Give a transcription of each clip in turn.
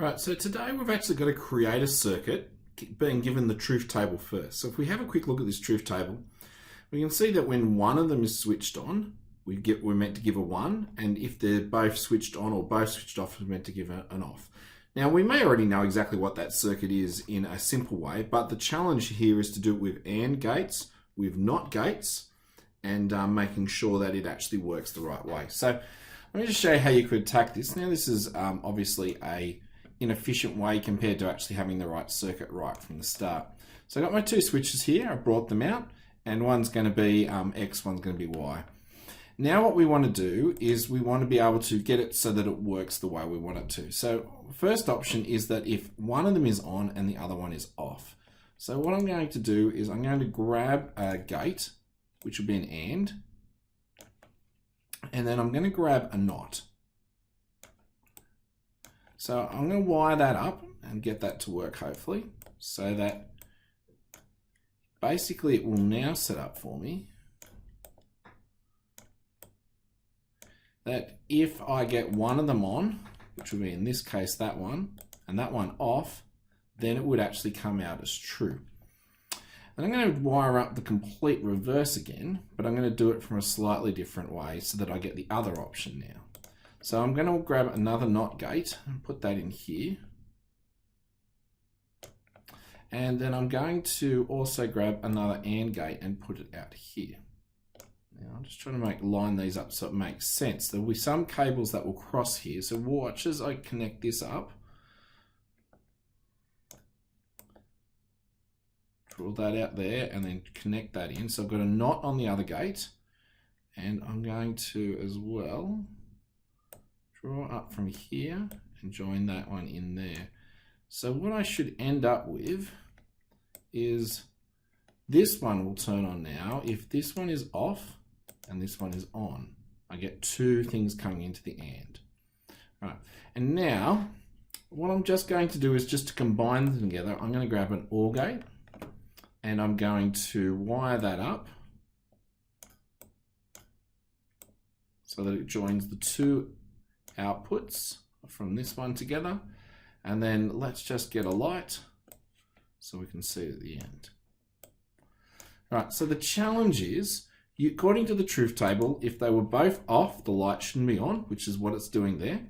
Right, so today we've actually got to create a circuit being given the truth table first. So if we have a quick look at this truth table, we can see that when one of them is switched on, we're meant to give a 1, and if they're both switched on or both switched off, we're meant to give an off. Now we may already know exactly what that circuit is in a simple way, but the challenge here is to do it with AND gates, with NOT gates, and making sure that it actually works the right way. So let me just show you how you could attack this. Now this is obviously a inefficient way compared to actually having the right circuit right from the start. So I've got my two switches here, I've brought them out, and one's going to be X, one's going to be Y. Now what we want to do is we want to be able to get it so that it works the way we want it to. So first option is that if one of them is on and the other one is off. So what I'm going to do is I'm going to grab a gate, which will be an AND, and then I'm going to grab a NOT. So I'm going to wire that up and get that to work hopefully, so that basically it will now set up for me that if I get one of them on, which will be in this case that one, and that one off, then it would actually come out as true. And I'm going to wire up the complete reverse again, but I'm going to do it from a slightly different way so that I get the other option now. So I'm going to grab another NOT gate and put that in here. And then I'm going to also grab another AND gate and put it out here. Now I'm just trying to line these up so it makes sense. There will be some cables that will cross here. So watch as I connect this up. Draw that out there and then connect that in. So I've got a NOT on the other gate, and I'm going to as well draw up from here and join that one in there. So what I should end up with is this one will turn on now. If this one is off and this one is on, I get two things coming into the AND. Right. And now what I'm just going to do is just to combine them together, I'm going to grab an OR gate and I'm going to wire that up so that it joins the two outputs from this one together, and then let's just get a light so we can see it at the end. Right, so the challenge is, according to the truth table, if they were both off, the light shouldn't be on, which is what it's doing there.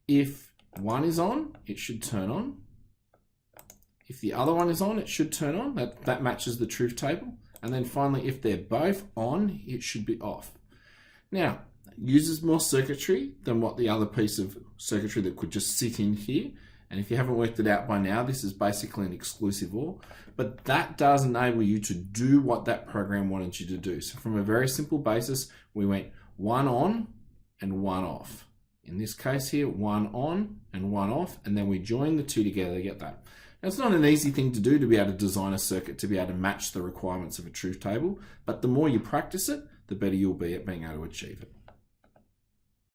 If one is on, it should turn on. If the other one is on, it should turn on. That matches the truth table. And then finally, if they're both on, it should be off. Now, uses more circuitry than what the other piece of circuitry that could just sit in here. And if you haven't worked it out by now, this is basically an exclusive OR, but that does enable you to do what that program wanted you to do. So from a very simple basis, we went one on and one off. In this case here, one on and one off, and then we join the two together to get that. Now, it's not an easy thing to do to be able to design a circuit to be able to match the requirements of a truth table, but the more you practice it, the better you'll be at being able to achieve it.